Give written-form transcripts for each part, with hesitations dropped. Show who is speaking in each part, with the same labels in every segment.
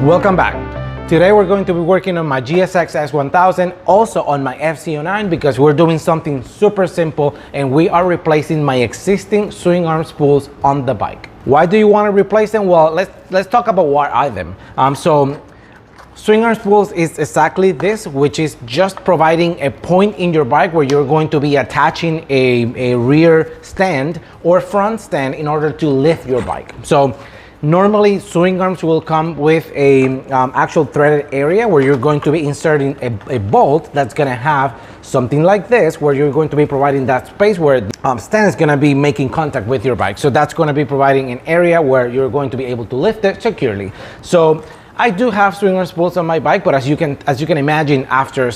Speaker 1: Welcome back. Today we're going to be working on my GSX-S1000, also on my FZ09, because we're doing something super simple and we are replacing my existing swing arm spools on the bike. Why do you want to replace them? Well, let's talk about what are them. So swing arm spools is exactly this, which is just providing a point in your bike where you're going to be attaching a rear stand or front stand in order to lift your bike. So normally swing arms will come with a actual threaded area where you're going to be inserting a bolt that's going to have something like this, where you're going to be providing that space where the stand is going to be making contact with your bike. So that's going to be providing an area where you're going to be able to lift it securely. So I do have swing arm spools on my bike, but as you can imagine, after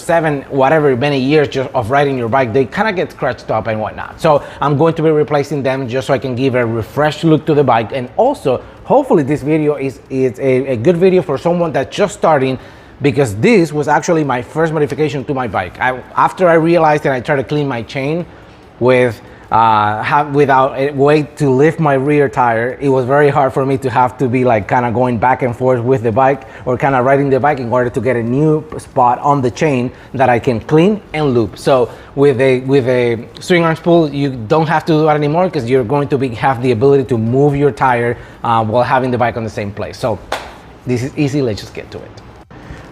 Speaker 1: many years just of riding your bike, they kind of get scratched up and whatnot. So I'm going to be replacing them just so I can give a refreshed look to the bike, and also hopefully this video is a good video for someone that's just starting, because this was actually my first modification to my bike. After I realized that I tried to clean my chain without a way to lift my rear tire, it was very hard for me to have to be like kind of going back and forth with the bike or kind of riding the bike in order to get a new spot on the chain that I can clean and loop. So with a swing arm spool, you don't have to do that anymore, because you're going to have the ability to move your tire while having the bike on the same place. So this is easy. Let's just get to it.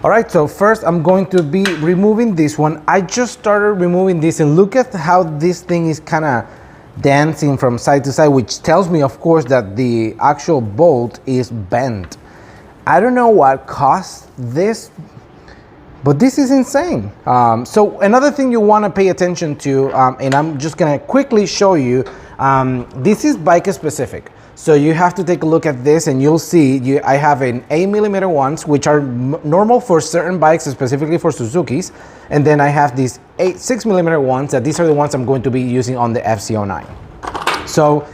Speaker 1: All right, so first I'm going to be removing this one. I just started removing this, and look at how this thing is kind of dancing from side to side, which tells me, of course, that the actual bolt is bent. I don't know what caused this, but this is insane. So another thing you want to pay attention to, and I'm just gonna quickly show you, this is bike specific. So you have to take a look at this, and you'll see I have an 8mm ones, which are normal for certain bikes, specifically for Suzuki's. And then I have these 6mm ones, that these are the ones I'm going to be using on the FZ09. So,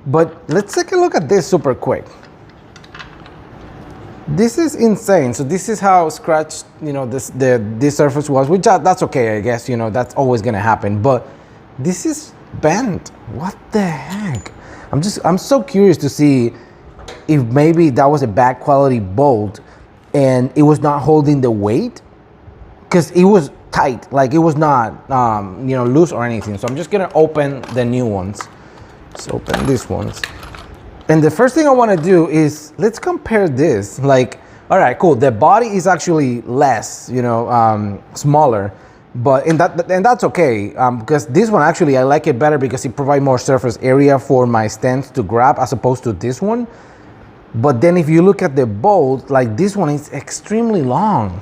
Speaker 1: but let's take a look at this super quick. This is insane. So this is how scratched, this surface was, which that's okay, I guess, that's always gonna happen. But this is bent. What the heck? I'm so curious to see if maybe that was a bad quality bolt and it was not holding the weight, because it was tight, like it was not loose or anything. So I'm just gonna open the new ones. Let's open these ones. And the first thing I want to do is, let's compare this. Like, all right, cool, the body is actually less, smaller. But and that's okay, because this one actually I like it better because it provides more surface area for my stands to grab as opposed to this one. But then if you look at the bolt, like this one is extremely long.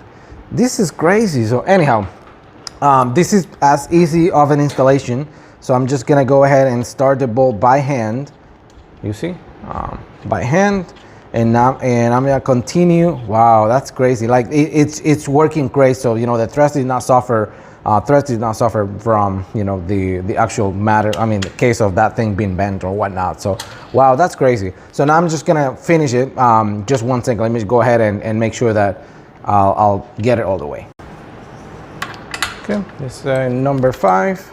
Speaker 1: This is crazy. So anyhow, this is as easy of an installation. So I'm just gonna go ahead and start the bolt by hand. You see, by hand. And I'm gonna continue. Wow, that's crazy. Like it's working great. So the thread did not suffer. From the actual matter. I mean, the case of that thing being bent or whatnot. So wow, that's crazy. So now I'm just gonna finish it. Just one second. Let me go ahead and make sure that I'll get it all the way. Okay, this is number 5.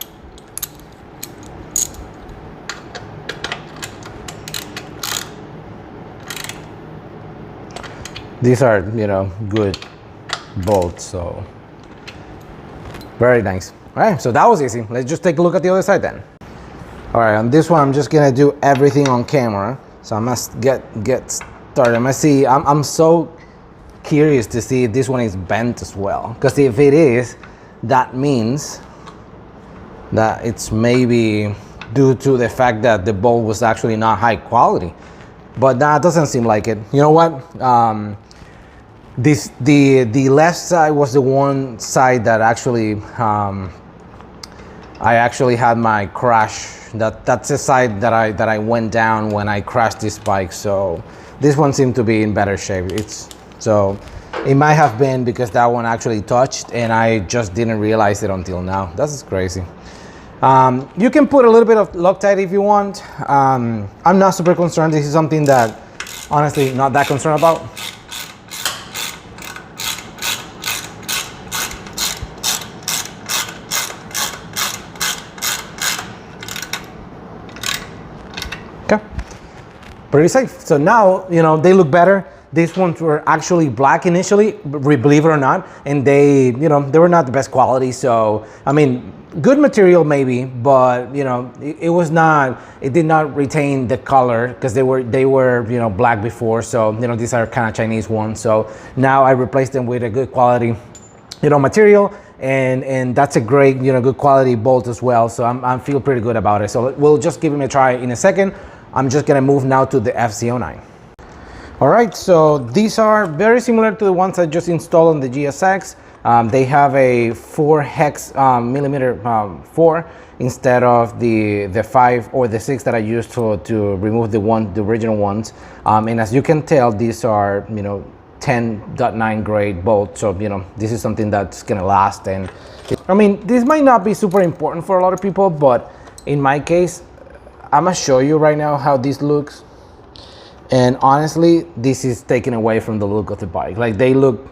Speaker 1: These are, good bolts, so very nice. All right, so that was easy. Let's just take a look at the other side then. All right, on this one, I'm just gonna do everything on camera. So I must get started. I see. I'm so curious to see if this one is bent as well, because if it is, that means that it's maybe due to the fact that the bolt was actually not high quality. But that doesn't seem like it. You know what? The left side was the one side that actually I actually had my crash. That's the side that I went down when I crashed this bike. So this one seemed to be in better shape. So it might have been because that one actually touched and I just didn't realize it until now. That's crazy. You can put a little bit of Loctite if you want. I'm not super concerned. This is something that honestly not that concerned about. Okay, pretty safe. So now they look better. These ones were actually black initially, believe it or not, and they, you know, they were not the best quality. So, I mean, good material maybe, but you know, it was not, it did not retain the color because they were, you know, black before. So, you know, these are kind of Chinese ones. So now I replaced them with a good quality, you know, material. And that's a great, you know, good quality bolt as well. So I feel pretty good about it. So we'll just give him a try in a second. I'm just gonna move now to the FZ09. All right, so these are very similar to the ones I just installed on the GSX. They have a 4 hex millimeter 4 instead of the 5 or the 6 that I used to remove the original ones. And as you can tell, these are, you know, 10.9 grade bolt. So, you know, this is something that's gonna last. And I mean, this might not be super important for a lot of people, but in my case, I'm gonna show you right now how this looks. And honestly, this is taken away from the look of the bike. Like they look,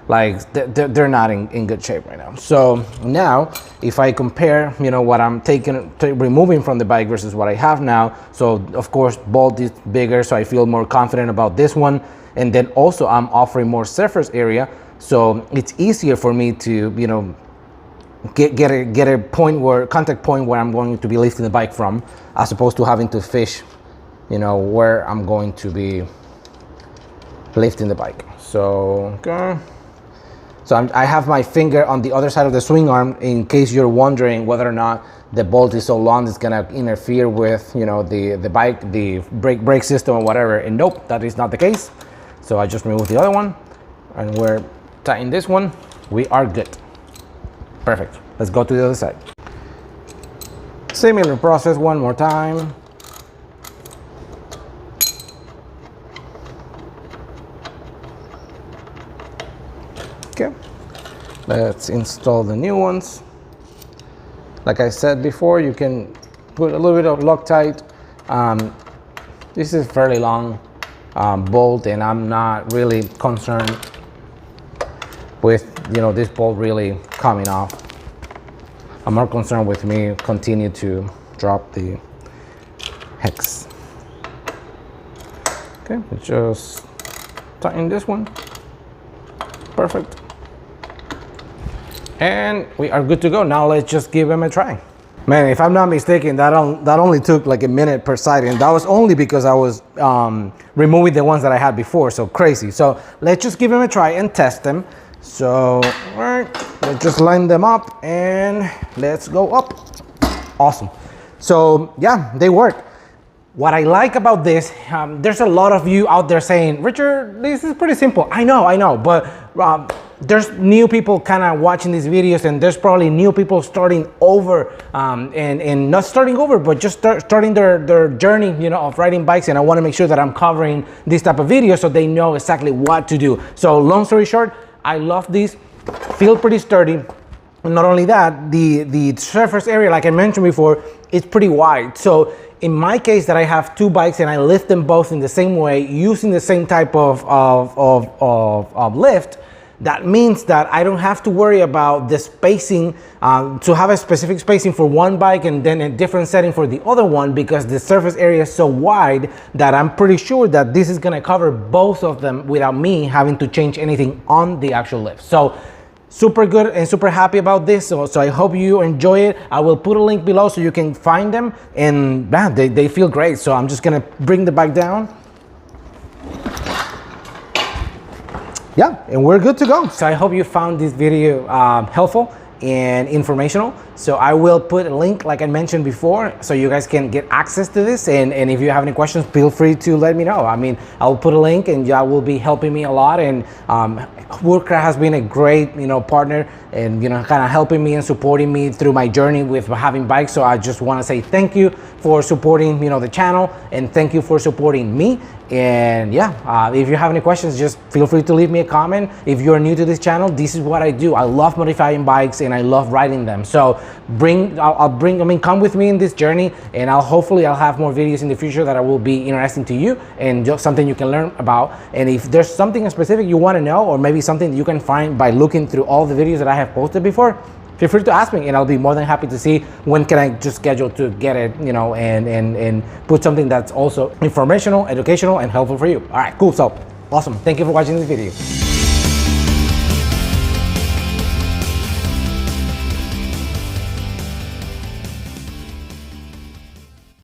Speaker 1: like they're not in good shape right now. So now, if I compare, you know, what I'm removing from the bike versus what I have now, so of course, bolt is bigger, so I feel more confident about this one. And then also I'm offering more surface area, so it's easier for me to, you know, get a point where, contact point where I'm going to be lifting the bike from, as opposed to having to fish, you know, where I'm going to be lifting the bike. So, okay. So I have my finger on the other side of the swing arm in case you're wondering whether or not the bolt is so long it's gonna interfere with, you know, the bike, the brake system or whatever. And nope, that is not the case. So I just removed the other one and we're tightening this one. We are good. Perfect. Let's go to the other side. Similar process one more time. Okay, let's install the new ones. Like I said before, you can put a little bit of Loctite. This is fairly long bolt, and I'm not really concerned with, you know, this bolt really coming off. I'm more concerned with me continue to drop the hex. Okay, just tighten this one. Perfect. And we are good to go. Now let's just give them a try. Man, if I'm not mistaken, that only took like a minute per side, and that was only because I was removing the ones that I had before, so crazy. So let's just give them a try and test them. So, all right, let's just line them up and let's go up. Awesome. So yeah, they work. What I like about this, there's a lot of you out there saying, Richard, this is pretty simple. I know, but there's new people kind of watching these videos, and there's probably new people starting over, and not starting over, but just starting their journey, you know, of riding bikes. And I want to make sure that I'm covering this type of video so they know exactly what to do. So long story short, I love these, feel pretty sturdy. Not only that, the surface area, like I mentioned before, is pretty wide. So in my case, that I have two bikes and I lift them both in the same way, using the same type of lift, that means that I don't have to worry about the spacing, to have a specific spacing for one bike and then a different setting for the other one, because the surface area is so wide that I'm pretty sure that this is gonna cover both of them without me having to change anything on the actual lift. So super good and super happy about this. So I hope you enjoy it. I will put a link below so you can find them, and man, they feel great. So I'm just gonna bring the bike down. Yeah, and we're good to go. So I hope you found this video helpful and informational. So I will put a link, like I mentioned before, so you guys can get access to this. And if you have any questions, feel free to let me know. I mean, I'll put a link, and y'all will be helping me a lot. And Woodcraft has been a great, you know, partner, and, you know, kind of helping me and supporting me through my journey with having bikes. So I just want to say thank you for supporting, you know, the channel, and thank you for supporting me. And yeah, if you have any questions, just feel free to leave me a comment. If you're new to this channel, this is what I do. I love modifying bikes and I love riding them. So come with me in this journey, and hopefully I'll have more videos in the future that will be interesting to you and just something you can learn about. And if there's something specific you want to know, or maybe something that you can find by looking through all the videos that I have posted before, feel free to ask me, and I'll be more than happy to see when can I just schedule to get it, you know, and put something that's also informational, educational, and helpful for you. All right, cool. So awesome. Thank you for watching this video.